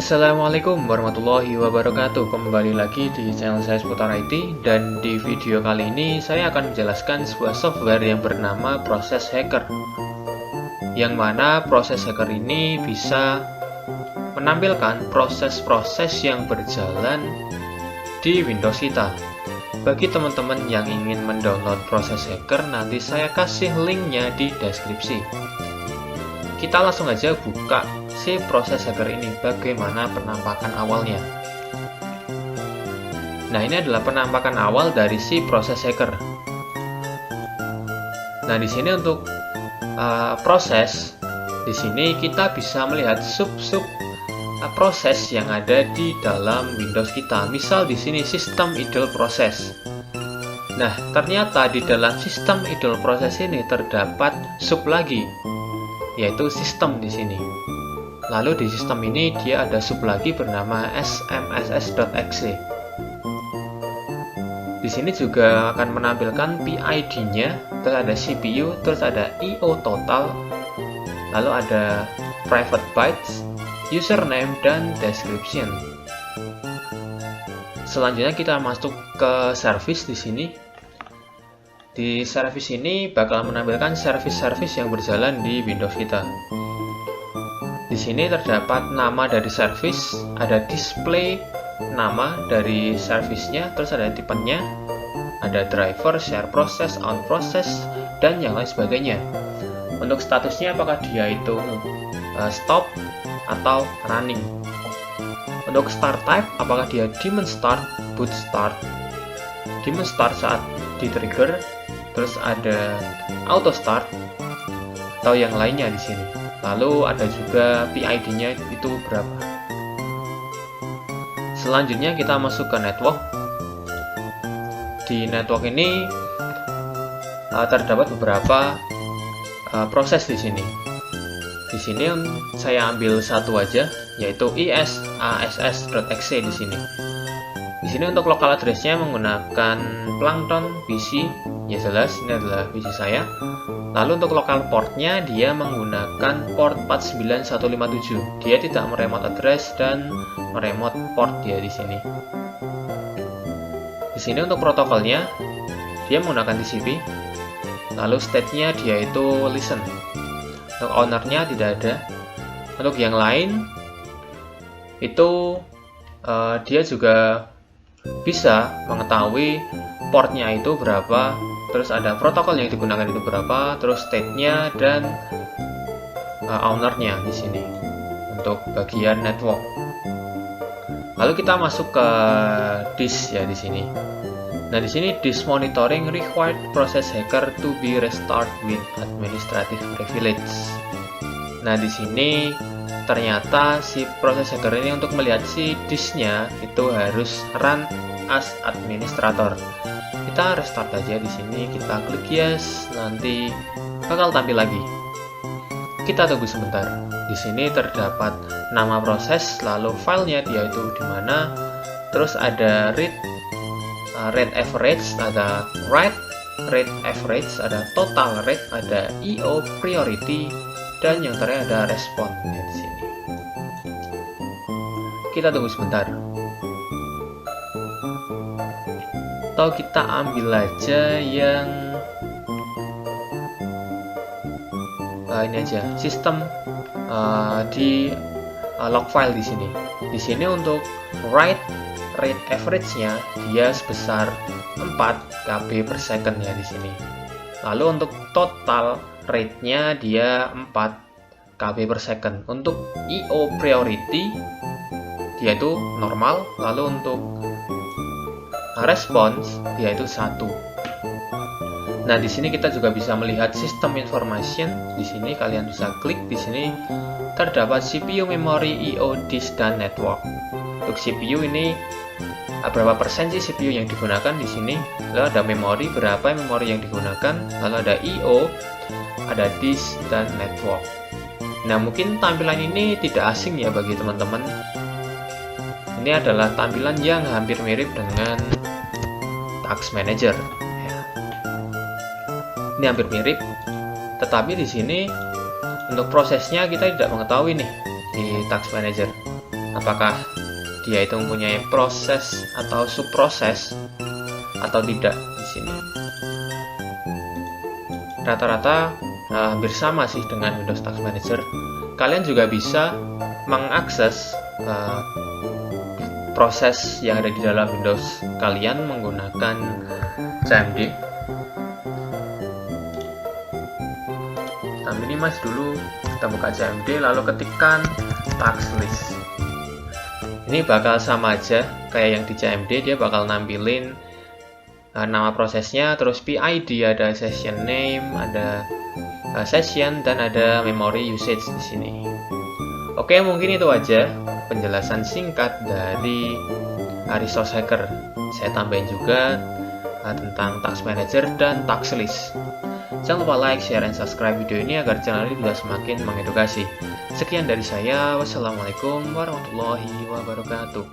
Assalamualaikum warahmatullahi wabarakatuh. Kembali lagi di channel saya seputar IT, dan di video kali ini saya akan menjelaskan sebuah software yang bernama Process Hacker, yang mana Process Hacker ini bisa menampilkan proses-proses yang berjalan di Windows kita. Bagi teman-teman yang ingin mendownload Process Hacker, nanti saya kasih linknya di deskripsi. Kita langsung aja buka si Process Hacker ini, bagaimana penampakan awalnya. Nah, ini adalah penampakan awal dari si Process Hacker. Nah, di sini untuk proses, di sini kita bisa melihat sub-sub proses yang ada di dalam Windows kita. Misal di sini System Idle Process. Nah, ternyata di dalam System Idle Process ini terdapat sub lagi, yaitu sistem di sini. Lalu di sistem ini dia ada sub lagi bernama smss.exe. Di sini juga akan menampilkan PID-nya, terus ada CPU, terus ada IO total, lalu ada private bytes, username, dan description. Selanjutnya kita masuk ke service di sini. Di service ini bakal menampilkan service-service yang berjalan di Windows kita. Di sini terdapat nama dari service, ada display nama dari service-nya, terus ada tipenya, ada driver, share process, on process, dan yang lain sebagainya. Untuk statusnya apakah dia itu stop atau running. Untuk start type apakah dia daemon start, boot start. Daemon start saat di trigger, terus ada auto start atau yang lainnya di sini. Lalu ada juga PID-nya itu berapa. Selanjutnya kita masuk ke network. Di network ini terdapat beberapa proses di sini. Di sini saya ambil satu aja, yaitu isass.exe di sini. Di sini untuk local address-nya menggunakan Plankton PC, ya jelas ini adalah PC saya. Lalu untuk local port-nya dia menggunakan port 49157. Dia tidak meremote address dan meremote port dia di sini. Di sini untuk protokolnya dia menggunakan TCP. Lalu state-nya dia itu listen. Untuk owner-nya tidak ada. Untuk yang lain itu dia juga bisa mengetahui portnya itu berapa, terus ada protokol yang digunakan itu berapa, terus state-nya dan owner-nya di sini untuk bagian network. Lalu kita masuk ke disk ya di sini. Nah, di sini disk monitoring required process hacker to be restart with administrative privilege. Nah, di sini ternyata si proses hacker ini untuk melihat si disknya itu harus run as administrator. Kita restart aja di sini, kita klik yes, nanti bakal tampil lagi. Kita tunggu sebentar. Di sini terdapat nama proses, lalu filenya dia itu di mana, terus ada read average, ada write read average, ada total read, ada IO priority, dan yang terakhir ada respon di sini. Kita tunggu sebentar. Atau kita ambil aja yang ini aja, sistem di log file di sini. Di sini untuk write rate average-nya dia sebesar 4 KB per second ya di sini. Lalu untuk total rate-nya dia 4 KB per second. Untuk IO priority dia itu normal, lalu untuk response dia itu 1. Nah, di sini kita juga bisa melihat system information. Di sini kalian bisa klik di sini terdapat CPU, memory, IO, disk, dan network. Untuk CPU ini berapa persen sih CPU yang digunakan di sini. Lalu ada memori, berapa memori yang digunakan. Lalu ada IO, ada disk, dan network. Nah, mungkin tampilan ini tidak asing ya bagi teman-teman. Ini adalah tampilan yang hampir mirip dengan Task Manager. Ya. Ini hampir mirip, tetapi di sini untuk prosesnya kita tidak mengetahui nih di Task Manager. apakah dia itu mempunyai proses atau subproses atau tidak di sini. Rata-rata hampir sama sih dengan Windows Task Manager. Kalian juga bisa mengakses proses yang ada di dalam Windows kalian menggunakan CMD. Nah, minimize dulu, kita buka CMD lalu ketikkan task list. Ini bakal sama aja kayak yang di CMD, dia bakal nampilin nama prosesnya, terus PID, ada session name, ada session, dan ada memory usage di sini. Oke, mungkin itu aja penjelasan singkat dari Resource Hacker. Saya tambahin juga tentang Task Manager dan Task List. Jangan lupa like, share, dan subscribe video ini agar channel ini juga semakin mengedukasi. Sekian dari saya. Wassalamualaikum warahmatullahi wabarakatuh.